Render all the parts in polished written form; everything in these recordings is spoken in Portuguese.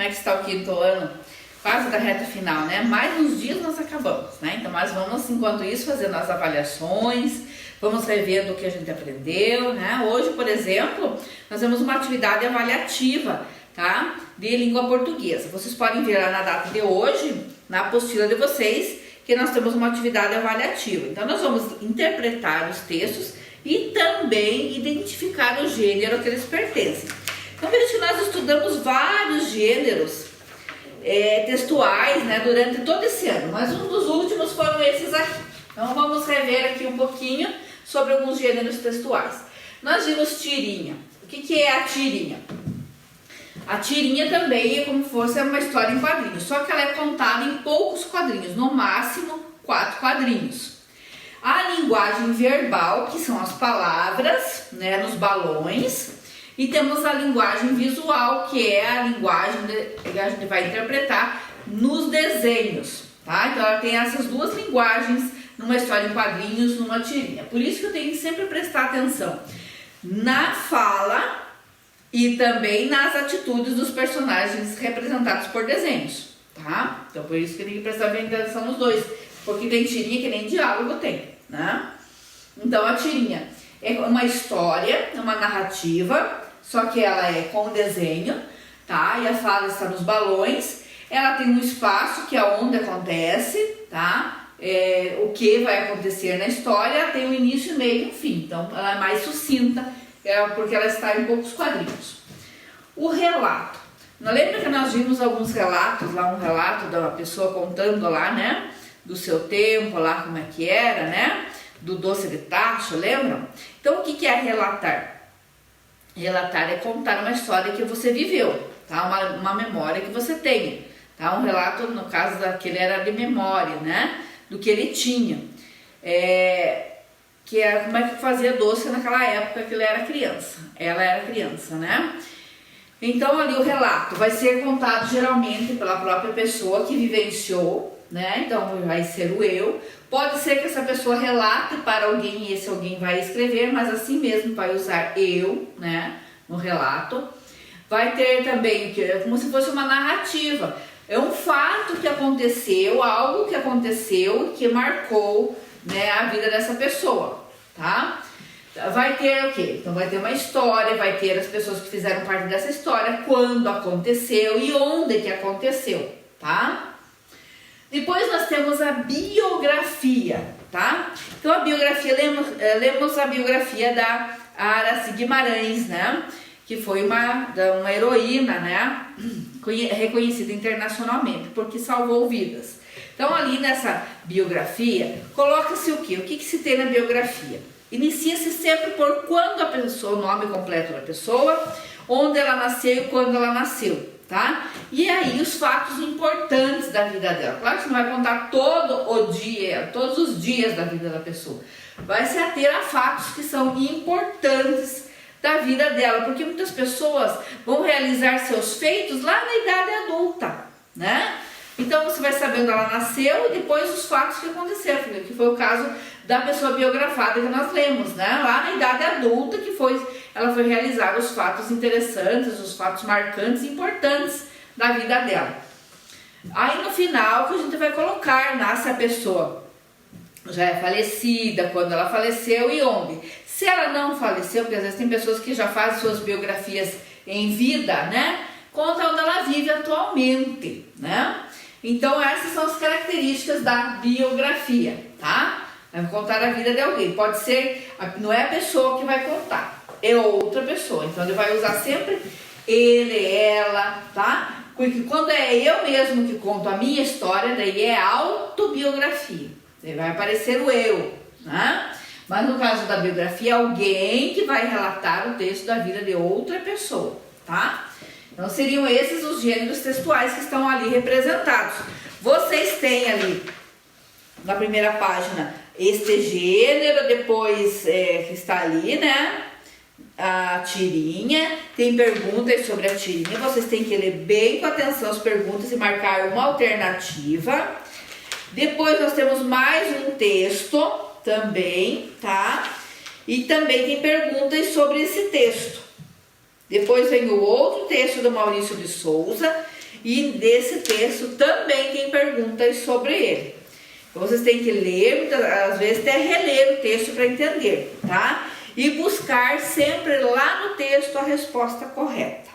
é que está o quinto ano? Quase da reta final, né? Mais uns dias nós acabamos, né? Então nós vamos, enquanto isso, fazendo as avaliações, vamos revendo o que a gente aprendeu, né? Hoje, por exemplo, nós temos uma atividade avaliativa, tá? De língua portuguesa. Vocês podem ver lá na data de hoje, na apostila de vocês, que nós temos uma atividade avaliativa. Então nós vamos interpretar os textos e também identificar o gênero que eles pertencem. Então veja que nós estudamos vários gêneros textuais, né, durante todo esse ano, mas um dos últimos foram esses aqui. Então vamos rever aqui um pouquinho sobre alguns gêneros textuais. Nós vimos tirinha. O que é a tirinha? A tirinha também é como se fosse uma história em quadrinhos, só que ela é contada em poucos quadrinhos, no máximo 4 quadrinhos. A linguagem verbal, que são as palavras, né, nos balões, e temos a linguagem visual, que é a linguagem que a gente vai interpretar nos desenhos, tá? Então ela tem essas duas linguagens numa história em quadrinhos, numa tirinha. Por isso que eu tenho que sempre prestar atenção na fala e também nas atitudes dos personagens representados por desenhos, tá? Então por isso que eu tenho que prestar bem atenção nos dois, porque tem tirinha que nem diálogo tem, né? Então a tirinha é uma história, uma narrativa, só que ela é com desenho, tá? E a fala está nos balões. Ela tem um espaço que é onde acontece, tá? O que vai acontecer na história, tem um início, meio e um fim. Então ela é mais sucinta, porque ela está em poucos quadrinhos. O relato. Lembra que nós vimos alguns relatos lá, um relato da pessoa contando lá, né? Do seu tempo lá, como é que era, né? Do doce de tacho, lembram? Então o que é relatar? Relatar é contar uma história que você viveu, tá? Uma memória que você tenha, tá? Um relato, no caso daquele era de memória, né? Do que ele tinha. Que é como é que fazia doce naquela época que ele era criança. Ela era criança, né? Então ali o relato vai ser contado geralmente pela própria pessoa que vivenciou, né? Então vai ser o eu. Pode ser que essa pessoa relate para alguém e esse alguém vai escrever, mas assim mesmo vai usar eu, né, no relato. Vai ter também, como se fosse uma narrativa. É um fato que aconteceu, algo que aconteceu que marcou, né, a vida dessa pessoa, tá? Vai ter o quê? Então vai ter uma história, vai ter as pessoas que fizeram parte dessa história, quando aconteceu e onde que aconteceu, tá? Depois nós temos a biografia, tá? Então a biografia, lemos a biografia da Aracy Guimarães, né? Que foi uma heroína, né? Reconhecida internacionalmente, porque salvou vidas. Então ali nessa biografia, coloca-se o quê? O que se tem na biografia? Inicia-se sempre por quando a pessoa, o nome completo da pessoa, onde ela nasceu e quando ela nasceu. Tá? E aí os fatos importantes da vida dela. Claro que você não vai contar todo o dia, todos os dias da vida da pessoa. Vai se ater a fatos que são importantes da vida dela, porque muitas pessoas vão realizar seus feitos lá na idade adulta, né? Então você vai saber onde ela nasceu e depois os fatos que aconteceram, que foi o caso da pessoa biografada que nós lemos, né? Lá na idade adulta ela foi realizar os fatos interessantes, os fatos marcantes e importantes da vida dela. Aí no final que a gente vai colocar, se a pessoa já é falecida, quando ela faleceu e onde. Se ela não faleceu, porque às vezes tem pessoas que já fazem suas biografias em vida, né? Conta onde ela vive atualmente, né? Então essas são as características da biografia, tá? Vai contar a vida de alguém. Pode ser, não é a pessoa que vai contar, é outra pessoa. Então ele vai usar sempre ele, ela, tá? Porque quando é eu mesmo que conto a minha história, daí é autobiografia. Daí vai aparecer o eu, né? Mas no caso da biografia, é alguém que vai relatar o texto da vida de outra pessoa, tá? Então seriam esses os gêneros textuais que estão ali representados. Vocês têm ali na primeira página este gênero, depois que está ali, né? A tirinha, tem perguntas sobre a tirinha, vocês têm que ler bem com atenção as perguntas e marcar uma alternativa. Depois nós temos mais um texto também, tá? E também tem perguntas sobre esse texto. Depois vem o outro texto do Maurício de Souza e desse texto também tem perguntas sobre ele. Então vocês têm que ler, às vezes até reler o texto para entender, tá? E buscar sempre lá no texto a resposta correta,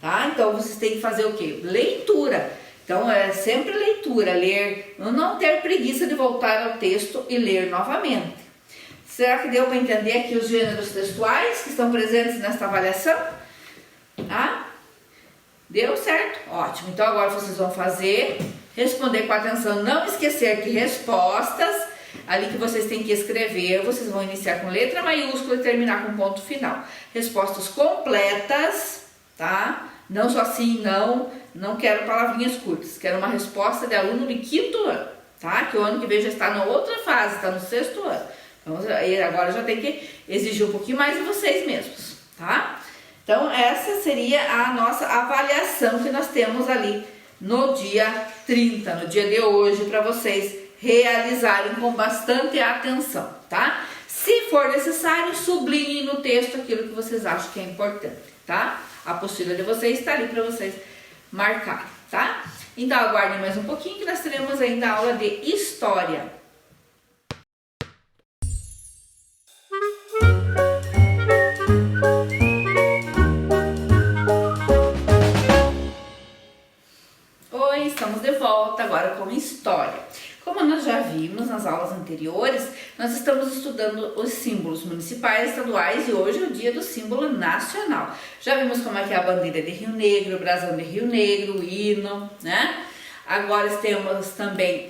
tá? Então vocês têm que fazer o quê? Leitura. Então é sempre leitura, ler, não ter preguiça de voltar ao texto e ler novamente. Será que deu para entender aqui os gêneros textuais que estão presentes nesta avaliação? Tá? Deu certo? Ótimo. Então agora vocês vão responder com atenção, não esquecer que respostas, ali que vocês têm que escrever, vocês vão iniciar com letra maiúscula e terminar com ponto final. Respostas completas, tá? Não só sim, não quero palavrinhas curtas, quero uma resposta de aluno de 5º ano, tá? Que o ano que vem já está na outra fase, está no 6º ano. Então agora já tem que exigir um pouquinho mais de vocês mesmos, tá? Então essa seria a nossa avaliação que nós temos ali no dia 30, no dia de hoje, para vocês realizarem com bastante atenção, tá? Se for necessário, sublinhem no texto aquilo que vocês acham que é importante, tá? A apostila de vocês está ali para vocês marcarem, tá? Então aguardem mais um pouquinho que nós teremos ainda a aula de História. Oi, estamos de volta agora com História. Como nós já vimos nas aulas anteriores, nós estamos estudando os símbolos municipais, estaduais e hoje é o dia do símbolo nacional. Já vimos como é que é a bandeira de Rio Negro, o brasão de Rio Negro, o hino, né? Agora temos também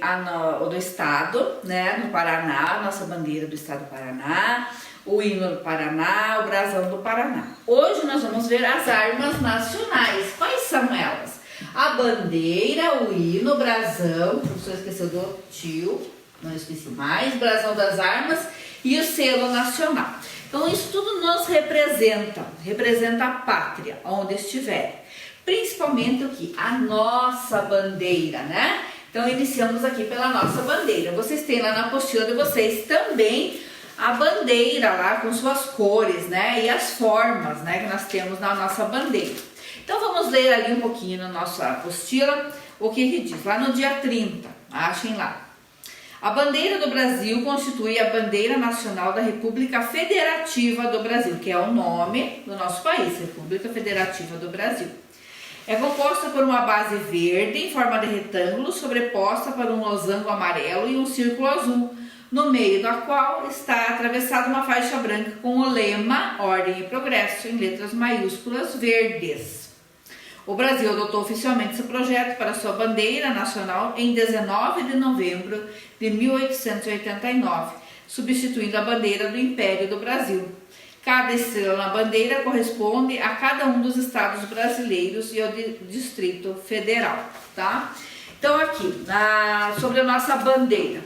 o do estado, né? No Paraná, a nossa bandeira do estado do Paraná, o hino do Paraná, o brasão do Paraná. Hoje nós vamos ver as armas nacionais. Quais são elas? A bandeira, o hino, o brasão, o professor esqueceu do tio, não esqueci mais, brasão das armas e o selo nacional. Então isso tudo nos representa a pátria, onde estiver. Principalmente o que? A nossa bandeira, né? Então iniciamos aqui pela nossa bandeira. Vocês têm lá na apostila de vocês também a bandeira lá com suas cores, né? E as formas, né, que nós temos na nossa bandeira. Então vamos ler ali um pouquinho na nossa apostila o que diz. Lá no dia 30, achem lá. A bandeira do Brasil constitui a bandeira nacional da República Federativa do Brasil, que é o nome do nosso país, República Federativa do Brasil. É composta por uma base verde em forma de retângulo, sobreposta por um losango amarelo e um círculo azul, no meio da qual está atravessada uma faixa branca com o lema Ordem e Progresso em letras maiúsculas verdes. O Brasil adotou oficialmente esse projeto para sua bandeira nacional em 19 de novembro de 1889, substituindo a bandeira do Império do Brasil. Cada estrela na bandeira corresponde a cada um dos estados brasileiros e ao Distrito Federal, tá? Então aqui, sobre a nossa bandeira.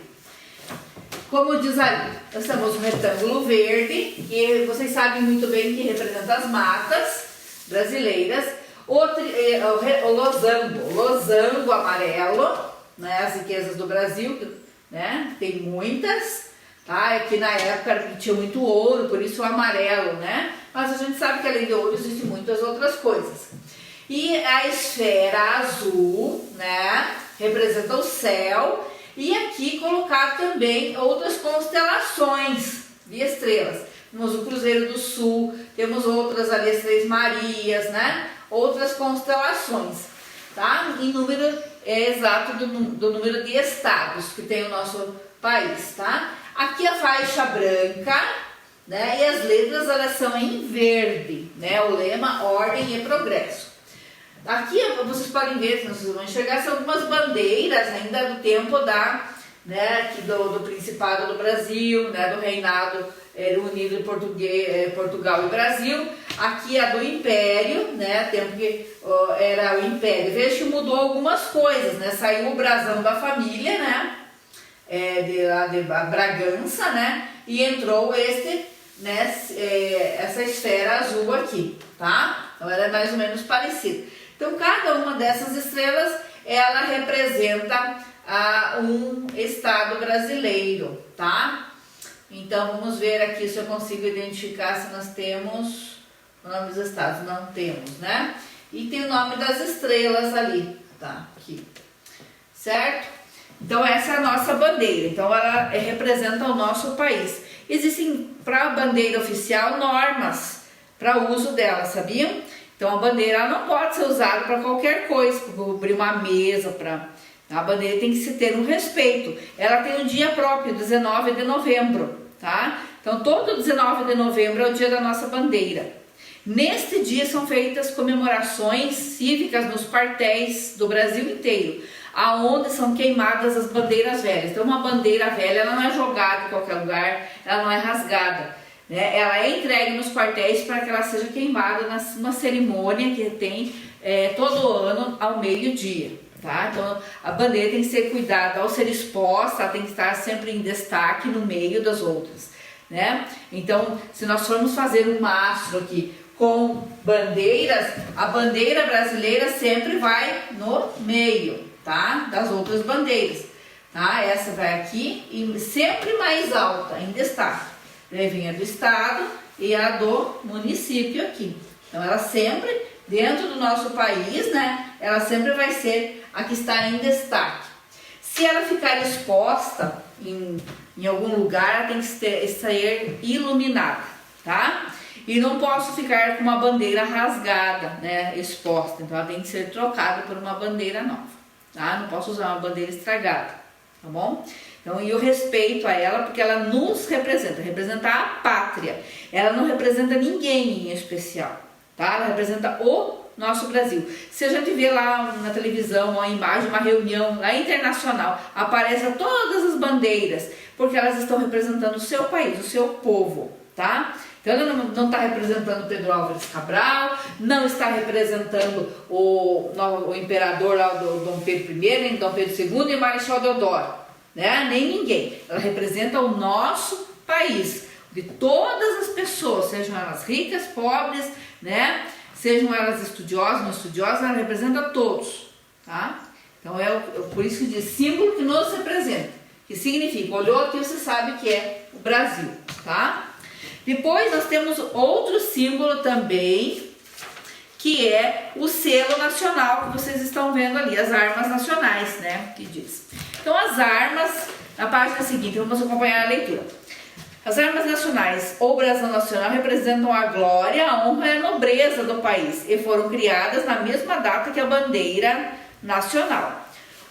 Como diz ali, nós temos um retângulo verde, que vocês sabem muito bem que representa as matas brasileiras. O losango amarelo, né, as riquezas do Brasil, né, tem muitas, tá? É que na época tinha muito ouro, por isso o amarelo, né? Mas a gente sabe que além de ouro existem muitas outras coisas. E a esfera azul, né, representa o céu, e aqui colocar também outras constelações de estrelas. Temos o Cruzeiro do Sul, temos outras ali, as Três Marias, né? Outras constelações, tá? Em número exato do número de estados que tem o nosso país, tá? Aqui a faixa branca, né? E as letras elas são em verde, né? O lema Ordem e Progresso. Aqui vocês podem ver, vocês vão enxergar, são algumas bandeiras ainda do tempo né? Aqui do Principado do Brasil, né? Do Reinado Unido de Portugal e Brasil. Aqui a do Império, né? Tempo que era o Império. Veja que mudou algumas coisas, né? Saiu o brasão da família, né? De Bragança, né? E entrou essa esfera azul aqui, tá? Então ela é mais ou menos parecida. Então cada uma dessas estrelas, ela representa um estado brasileiro, tá? Então vamos ver aqui se eu consigo identificar se nós temos o nome dos estados. Não temos, né? E tem o nome das estrelas ali. tá? Aqui, certo? Então essa é a nossa bandeira, então ela representa o nosso país. Existem para a bandeira oficial normas para o uso dela, sabiam? Então a bandeira ela não pode ser usada para qualquer coisa, para cobrir uma mesa, a bandeira tem que se ter um respeito. Ela tem um dia próprio, 19 de novembro, tá? Então todo 19 de novembro é o dia da nossa bandeira. Neste dia são feitas comemorações cívicas nos quartéis do Brasil inteiro, aonde são queimadas as bandeiras velhas. Então uma bandeira velha ela não é jogada em qualquer lugar, ela não é rasgada, né? Ela é entregue nos quartéis para que ela seja queimada numa cerimônia que tem todo ano ao meio-dia, tá? Então a bandeira tem que ser cuidada ao ser exposta, ela tem que estar sempre em destaque no meio das outras, né? Então se nós formos fazer um mastro aqui com bandeiras, a bandeira brasileira sempre vai no meio, tá? Das outras bandeiras, tá? Essa vai aqui e sempre mais alta, em destaque. Daí vem a do estado e a do município aqui. Então ela sempre, dentro do nosso país, né? Ela sempre vai ser a que está em destaque. Se ela ficar exposta em algum lugar, ela tem que ser iluminada, tá? E não posso ficar com uma bandeira rasgada, né, exposta. Então ela tem que ser trocada por uma bandeira nova, tá? Não posso usar uma bandeira estragada, tá bom? Então, e eu respeito a ela porque ela nos representa a pátria. Ela não representa ninguém em especial, tá? Ela representa o nosso Brasil. Se a gente vê lá na televisão uma imagem, uma reunião lá internacional, aparecem todas as bandeiras, porque elas estão representando o seu país, o seu povo, tá? Então ela não está representando Pedro Álvares Cabral, não está representando o imperador lá do Dom Pedro I, nem Dom Pedro II e Marechal Deodoro, né? Nem ninguém. Ela representa o nosso país, de todas as pessoas, sejam elas ricas, pobres, né? Sejam elas estudiosas, não estudiosas, ela representa todos, tá? Então por isso que diz símbolo que nos representa, que significa, olhou aqui você sabe que é o Brasil, tá? Depois nós temos outro símbolo também, que é o selo nacional, que vocês estão vendo ali, as armas nacionais, né, que diz. Então as armas, na página seguinte, vamos acompanhar a leitura. As armas nacionais ou brasão nacional representam a glória, a honra e a nobreza do país e foram criadas na mesma data que a bandeira nacional.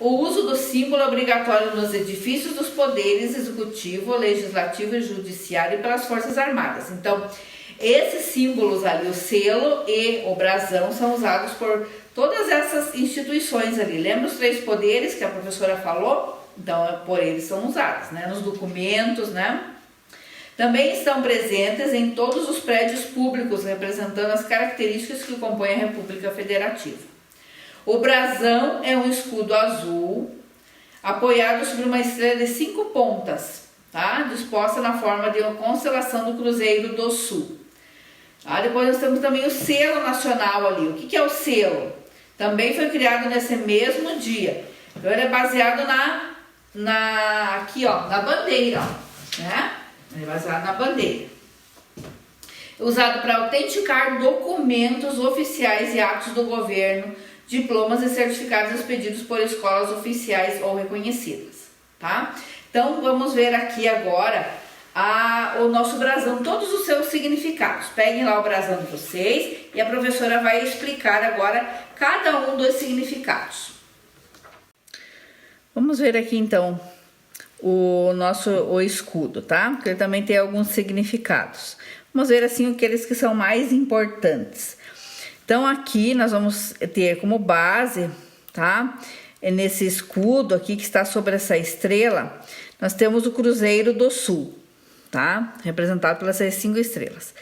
O uso do símbolo é obrigatório nos edifícios dos poderes executivo, legislativo e judiciário e pelas forças armadas. Então, esses símbolos ali, o selo e o brasão, são usados por todas essas instituições ali. Lembra os 3 poderes que a professora falou? Então, por eles são usados, né? Nos documentos, né? Também estão presentes em todos os prédios públicos, representando as características que compõem a República Federativa. O brasão é um escudo azul, apoiado sobre uma estrela de 5 pontas, tá? Disposta na forma de uma constelação do Cruzeiro do Sul. Tá? Depois nós temos também o selo nacional ali. O que é o selo? Também foi criado nesse mesmo dia. Então ele é baseado aqui, ó, na bandeira, ó, né? Ele é baseado na bandeira. Usado para autenticar documentos oficiais e atos do governo, diplomas e certificados expedidos por escolas oficiais ou reconhecidas, tá? Então vamos ver aqui agora o nosso brasão, todos os seus significados. Peguem lá o brasão de vocês e a professora vai explicar agora cada um dos significados. Vamos ver aqui então o escudo, tá? Porque ele também tem alguns significados. Vamos ver assim aqueles que são mais importantes. Então aqui nós vamos ter como base, tá? Nesse escudo aqui que está sobre essa estrela, nós temos o Cruzeiro do Sul, tá? Representado pelas 5 estrelas.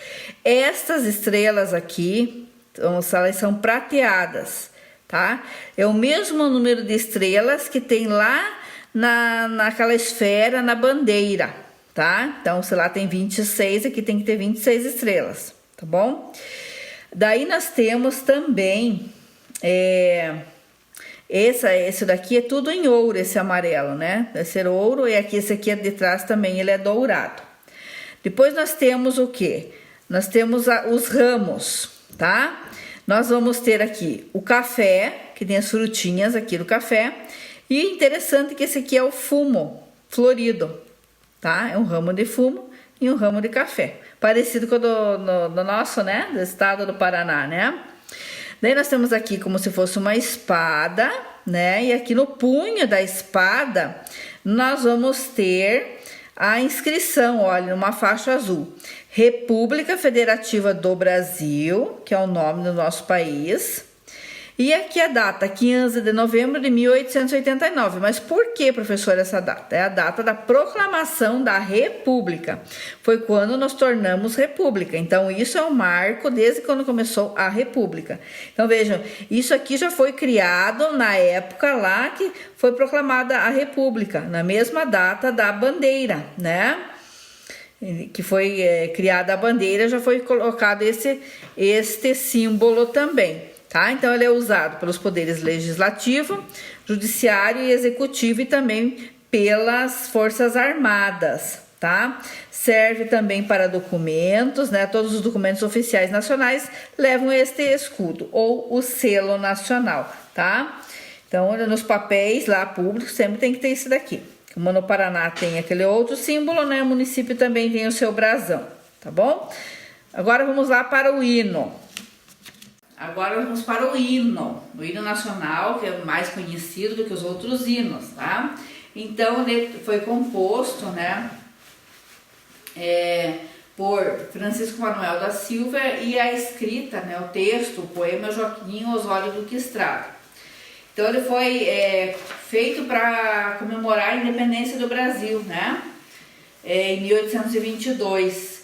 Estas estrelas aqui, elas são prateadas, tá? É o mesmo número de estrelas que tem lá naquela esfera, na bandeira, tá? Então, se lá tem 26, aqui tem que ter 26 estrelas, tá bom? Daí nós temos também, esse daqui é tudo em ouro, esse amarelo, né? Deve ser ouro, e aqui esse aqui de trás também, ele é dourado. Depois nós temos o quê? Nós temos os ramos, tá? Nós vamos ter aqui o café, que tem as frutinhas aqui do café. E interessante que esse aqui é o fumo florido, tá? É um ramo de fumo e um ramo de café. Parecido com o do nosso, né? Do estado do Paraná, né? Daí nós temos aqui como se fosse uma espada, né? E aqui no punho da espada nós vamos ter a inscrição, olha, numa faixa azul. República Federativa do Brasil, que é o nome do nosso país. E aqui a data, 15 de novembro de 1889. Mas por que, professora, essa data? É a data da proclamação da República. Foi quando nos tornamos República. Então, isso é um marco desde quando começou a República. Então, vejam, isso aqui já foi criado na época lá que foi proclamada a República, na mesma data da bandeira, né? Que foi criada a bandeira, já foi colocado este símbolo também. Tá? Então, ele é usado pelos poderes legislativo, judiciário e executivo e também pelas forças armadas, tá? Serve também para documentos, né? Todos os documentos oficiais nacionais levam este escudo ou o selo nacional, tá? Então, nos papéis lá públicos sempre tem que ter isso daqui. Como no Paraná tem aquele outro símbolo, né? O município também tem o seu brasão, tá bom? Agora vamos lá para o hino. Agora vamos para o hino nacional, que é mais conhecido do que os outros hinos, tá? Então, ele foi composto, né, por Francisco Manuel da Silva e a escrita, né, o texto, o poema Joaquim Osório Duque Estrada. Então, ele foi feito para comemorar a independência do Brasil, né, em 1822.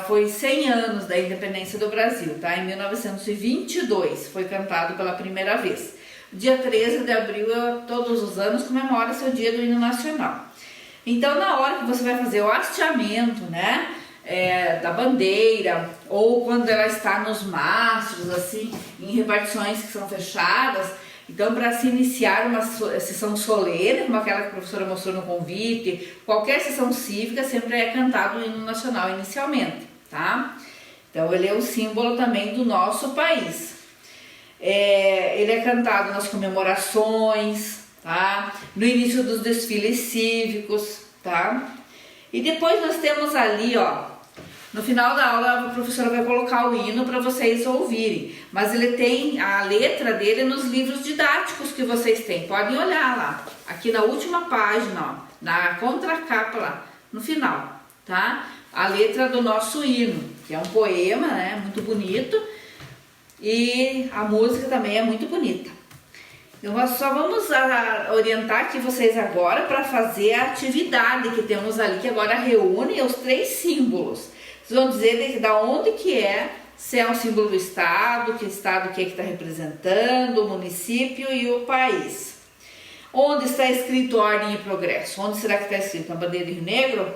Foi 100 anos da independência do Brasil, tá? Em 1922 foi cantado pela primeira vez. Dia 13 de abril, todos os anos, comemora-se o dia do hino nacional. Então, na hora que você vai fazer o hasteamento, né, da bandeira, ou quando ela está nos mastros, assim, em repartições que são fechadas, então, para se iniciar uma sessão solene, como aquela que a professora mostrou no convite, qualquer sessão cívica, sempre é cantado o hino nacional inicialmente, tá? Então, ele é o símbolo também do nosso país. Ele é cantado nas comemorações, tá? No início dos desfiles cívicos, tá? E depois nós temos ali, ó, no final da aula a professora vai colocar o hino para vocês ouvirem, mas ele tem a letra dele nos livros didáticos que vocês têm, podem olhar lá, aqui na última página, ó, na contracapa lá, no final, tá? A letra do nosso hino, que é um poema, né, muito bonito, e a música também é muito bonita. Então, nós só vamos orientar aqui vocês agora para fazer a atividade que temos ali, que agora reúne os 3 símbolos. Vocês vão dizer de onde que é, se é um símbolo do estado que está representando, o município e o país. Onde está escrito ordem e progresso? Onde será que está escrito? Na bandeira de Rio Negro?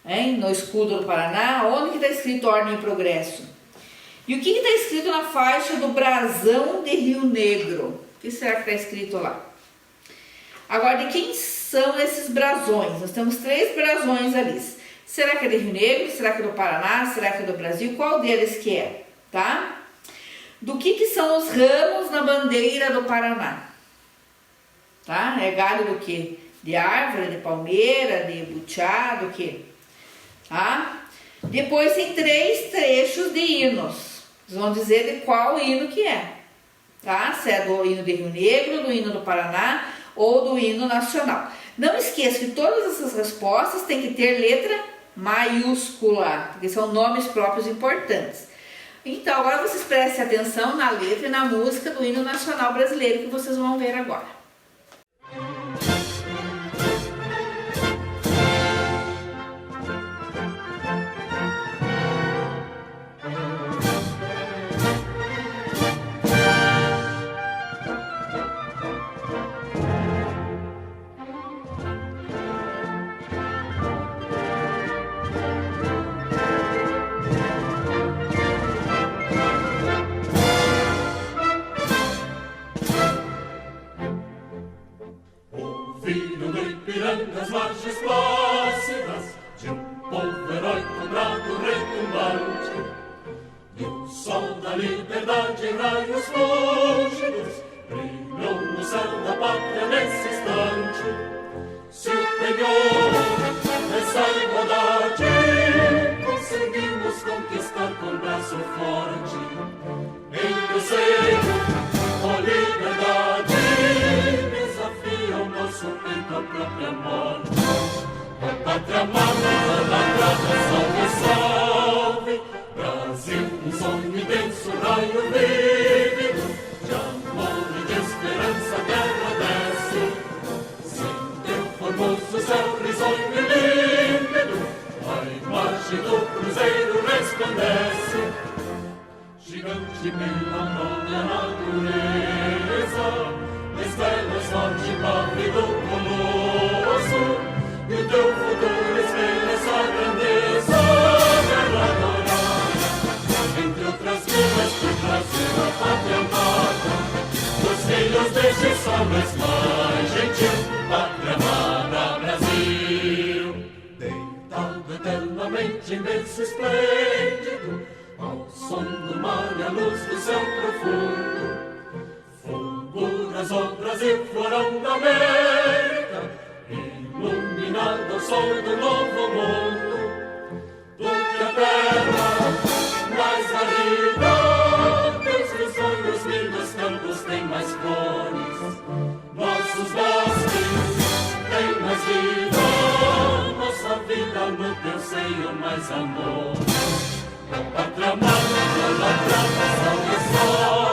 Hein? No escudo do Paraná? Onde que está escrito ordem e progresso? E o que está escrito na faixa do brasão de Rio Negro? O que será que está escrito lá? Agora, de quem são esses brasões? Nós temos 3 brasões ali. Será que é de Rio Negro? Será que é do Paraná? Será que é do Brasil? Qual deles que é? Tá? Do que são os ramos na bandeira do Paraná? Tá? É galho do quê? De árvore, de palmeira, de butiá, do quê? Tá? Depois tem 3 trechos de hinos. Vocês vão dizer de qual hino que é. Tá? Se é do hino de Rio Negro, do hino do Paraná ou do hino nacional. Não esqueça que todas essas respostas têm que ter letra maiúscula, porque são nomes próprios importantes. Então, agora vocês prestem atenção na letra e na música do hino nacional brasileiro que vocês vão ver agora. Nas margens plácidas de povo heróico, bravo, retumbante, e o sol da liberdade em raios lúcidos brilhou no céu da pátria nesse instante. Se o penhor dessa igualdade conseguimos conquistar com braço forte, em teu seio, ó liberdade, desafia o nosso peito a própria morte. Ó pátria amada, idolatrada, salve, salve, Brasil, um sonho imenso, raio vívido, de amor e de esperança a terra desce. Sem teu formoso céu risonho e límpido, a imagem do cruzeiro resplandece. Gigante pela própria natureza, desvela sorte pálido colosso, e o teu futuro espelha essa grandeza, terra adorada. Entre outras vilas do Brasil, a pátria amada, dos filhos deste sol mais gentil, pátria amada Brasil. Deitado eternamente em berço esplêndido, ao som do mar e à luz do céu profundo, fulguras o Brasil, florão da América, iluminado ao sol do novo mundo. Do que a terra mais arriba, teus risonhos lindos campos têm mais flores, nossos bosques têm mais vida, nossa vida no teu seio mais amor. Ó pátria amada, idolatrada, salve, salve.